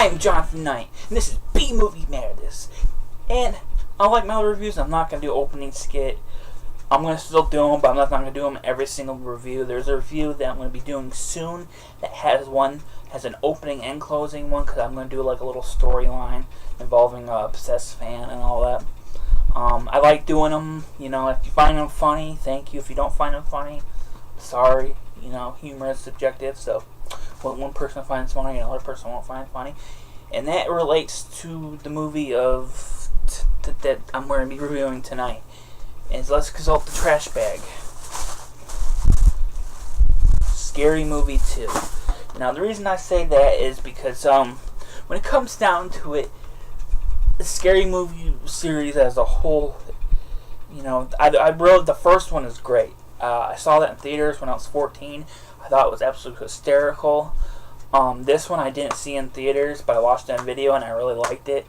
I'm Jonathan Knight, and this is B-Movie Madness. And unlike my other reviews, I'm not going to do opening skit. I'm going to still do them, but I'm not going to do them every single review. There's a review that I'm going to be doing soon that has an opening and closing one, because I'm going to do like a little storyline involving a obsessed fan and all that. I like doing them. You know, if you find them funny, thank you. If you don't find them funny, sorry. You know, humor is subjective, so what one person finds funny, another person won't find funny. And that relates to the movie that I'm going to be reviewing tonight. And so let's consult the trash bag. Scary Movie 2. Now, the reason I say that is because when it comes down to it, the Scary Movie series as a whole, you know, I really, the first one is great. I saw that in theaters when I was 14. I thought it was absolutely hysterical. This one I didn't see in theaters, but I watched it on video and I really liked it.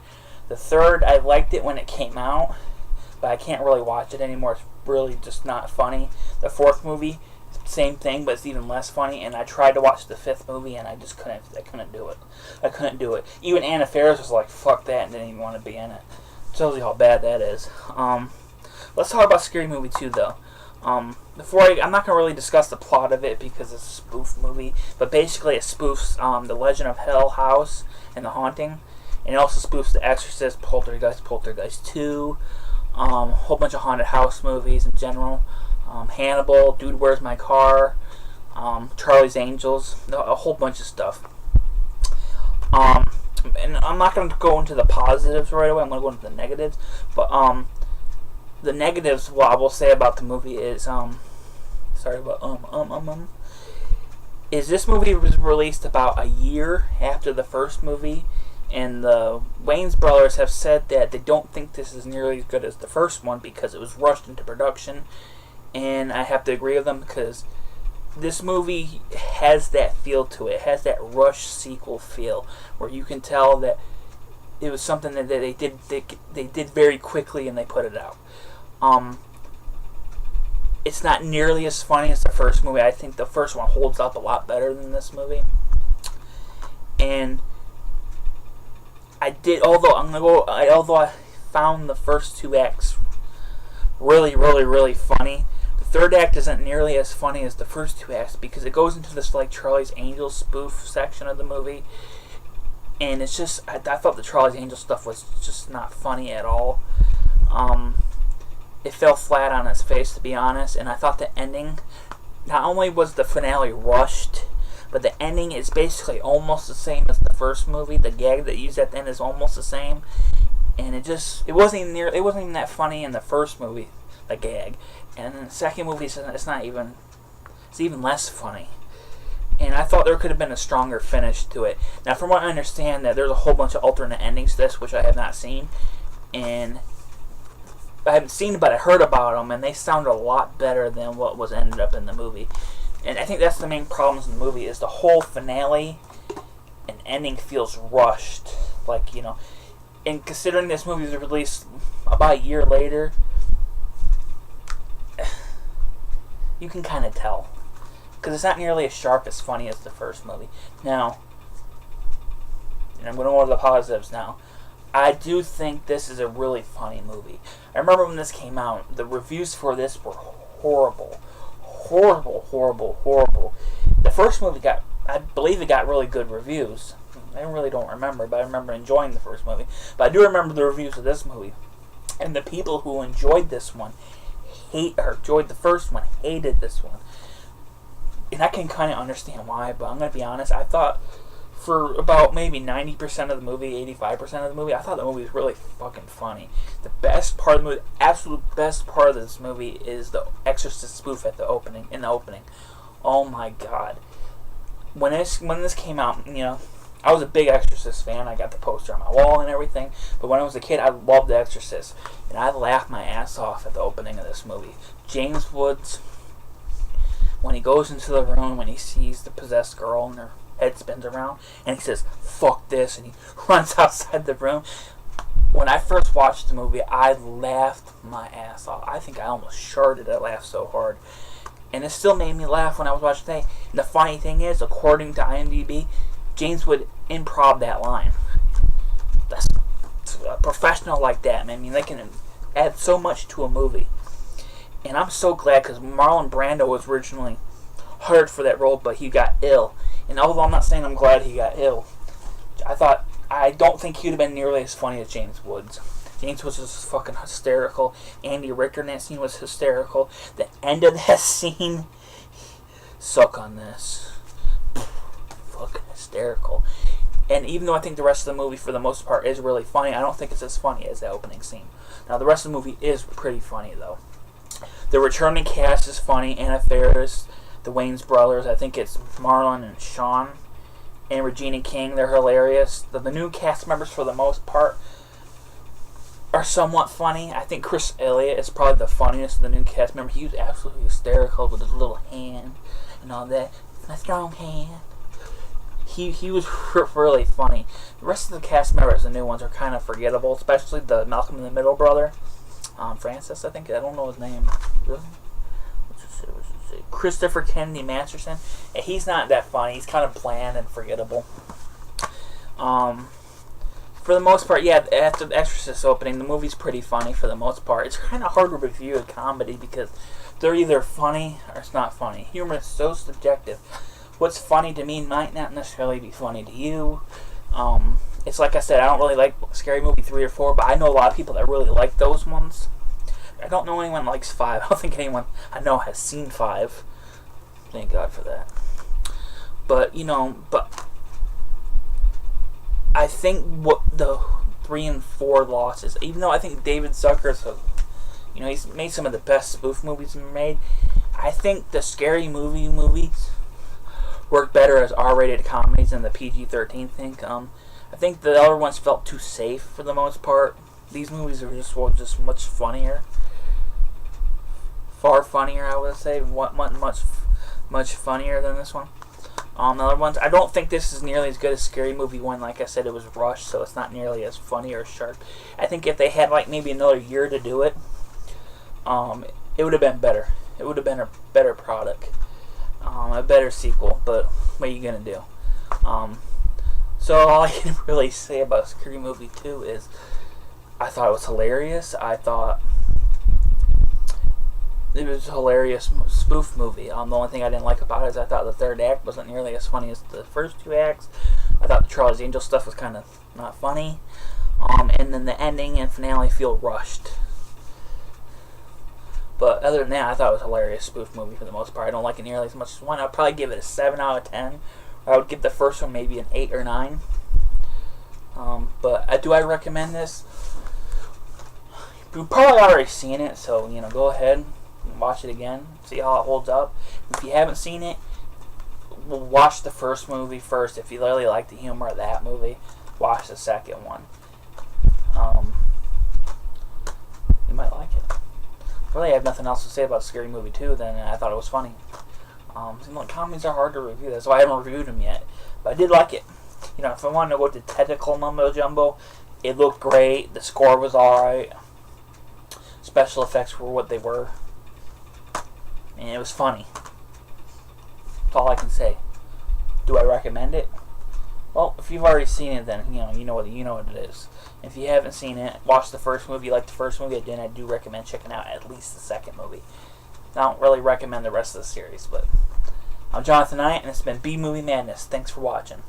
The third, I liked it when it came out, but I can't really watch it anymore. It's really just not funny. The fourth movie, same thing, but it's even less funny. And I tried to watch the fifth movie and I just couldn't. I couldn't do it. Even Anna Faris was like, "Fuck that," and didn't even want to be in it. Tells you how bad that is. Let's talk about Scary Movie 2 though. I'm not going to really discuss the plot of it because it's a spoof movie, but basically it spoofs The Legend of Hell House and The Haunting, and it also spoofs The Exorcist, Poltergeist 2, a whole bunch of haunted house movies in general, Hannibal, Dude, Where's My Car, Charlie's Angels, a whole bunch of stuff. And I'm not going to go into the positives right away, I'm going to go into the negatives, but the negatives, what I will say about the movie is, is this movie was released about a year after the first movie, and the Wayans brothers have said that they don't think this is nearly as good as the first one because it was rushed into production, and I have to agree with them because this movie has that feel to it. It has that rush sequel feel, where you can tell that it was something that they did very quickly and they put it out. It's not nearly as funny as the first movie. I think the first one holds up a lot better than this movie. And although I found the first two acts really, really, really funny, the third act isn't nearly as funny as the first two acts because it goes into this like Charlie's Angels spoof section of the movie. And it's just, I thought the Charlie's Angels stuff was just not funny at all. It fell flat on its face, to be honest, and I thought the ending, not only was the finale rushed, but the ending is basically almost the same as the first movie. The gag that used at the end is almost the same, and it wasn't even that funny in the first movie, the gag, and in the second movie it's even less funny. And I thought there could have been a stronger finish to it. Now, from what I understand, that there's a whole bunch of alternate endings to this, which I have not seen, and I haven't seen them, but I heard about them, and they sound a lot better than what was ended up in the movie. And I think that's the main problems in the movie, is the whole finale and ending feels rushed. Like, you know, and considering this movie was released about a year later, you can kind of tell. Because it's not nearly as sharp as funny as the first movie. Now, and I'm going to go to the positives now. I do think this is a really funny movie. I remember when this came out, the reviews for this were horrible. The first movie I believe it got really good reviews. I really don't remember, but I remember enjoying the first movie. But I do remember the reviews of this movie. And the people who enjoyed this one, enjoyed the first one, hated this one. And I can kind of understand why, but I'm going to be honest, I thought for about maybe 90% of the movie, 85% of the movie, I thought the movie was really fucking funny. The best part of the movie, absolute best part of this movie is the Exorcist spoof in the opening. Oh my god. When this came out, you know, I was a big Exorcist fan. I got the poster on my wall and everything. But when I was a kid, I loved the Exorcist. And I laughed my ass off at the opening of this movie. James Woods, when he goes into the room, when he sees the possessed girl and her head spins around, and he says, "Fuck this," and he runs outside the room. When I first watched the movie, I laughed my ass off. I think I almost sharded. I laughed so hard. And it still made me laugh when I was watching today. And the funny thing is, according to IMDb, James would improv that line. that's a professional like that, man. I mean, they can add so much to a movie. And I'm so glad, because Marlon Brando was originally hired for that role, but he got ill. And although I'm not saying I'm glad he got ill, I don't think he would have been nearly as funny as James Woods. James was just fucking hysterical. Andy Ricker in that scene was hysterical. The end of that scene, suck on this. Fucking hysterical. And even though I think the rest of the movie, for the most part, is really funny, I don't think it's as funny as the opening scene. Now, the rest of the movie is pretty funny, though. The returning cast is funny. Anna Faris, the Wayans brothers, I think it's Marlon and Sean, and Regina King, they're hilarious. The new cast members, for the most part, are somewhat funny. I think Chris Elliott is probably the funniest of the new cast member. He was absolutely hysterical with his little hand and all that. My strong hand. He was really funny. The rest of the cast members, the new ones, are kind of forgettable, especially the Malcolm in the Middle brother. Francis, I think. I don't know his name. Christopher Kennedy Masterson. And he's not that funny. He's kind of bland and forgettable. For the most part, yeah, after the Exorcist opening, the movie's pretty funny for the most part. It's kind of hard to review a comedy because they're either funny or it's not funny. Humor is so subjective. What's funny to me might not necessarily be funny to you. It's like I said, I don't really like Scary Movie 3 or 4, but I know a lot of people that really like those ones. I don't know anyone that likes 5. I don't think anyone I know has seen 5. Thank God for that. But I think what the 3 and 4 losses, even though I think David Zucker's, he's made some of the best spoof movies made, I think the Scary Movie movies work better as R-rated comedies than the PG-13 thing. I think the other ones felt too safe for the most part. These movies are just much funnier. Far funnier, I would say. Much funnier than this one. The other ones, I don't think this is nearly as good as Scary Movie 1. Like I said, it was rushed, so it's not nearly as funny or sharp. I think if they had maybe another year to do it, it would have been better. It would have been a better product. A better sequel, but what are you going to do? So all I can really say about Scary Movie 2 is I thought it was hilarious. I thought it was a hilarious spoof movie. The only thing I didn't like about it is I thought the third act wasn't nearly as funny as the first 2 acts. I thought the Charlie's Angel stuff was kind of not funny. And then the ending and finale feel rushed. But other than that, I thought it was a hilarious spoof movie for the most part. I don't like it nearly as much as one. I'd probably give it a 7 out of 10. I would give the first one maybe an 8 or 9. But do I recommend this? You've probably already seen it, so go ahead and watch it again, see how it holds up. If you haven't seen it, watch the first movie first. If you really like the humor of that movie, watch the second one. You might like it. Really, I have nothing else to say about Scary Movie 2 than I thought it was funny. Comedies are hard to review. That's why I haven't reviewed them yet. But I did like it. If I wanted to go to technical mumbo jumbo, it looked great. The score was alright. Special effects were what they were. And it was funny. That's all I can say. Do I recommend it? Well, if you've already seen it, then you know what it is. If you haven't seen it, watch the first movie. You like the first movie, then I do recommend checking out at least the second movie. I don't really recommend the rest of the series, but I'm Jonathan Knight, and it's been B Movie Madness. Thanks for watching.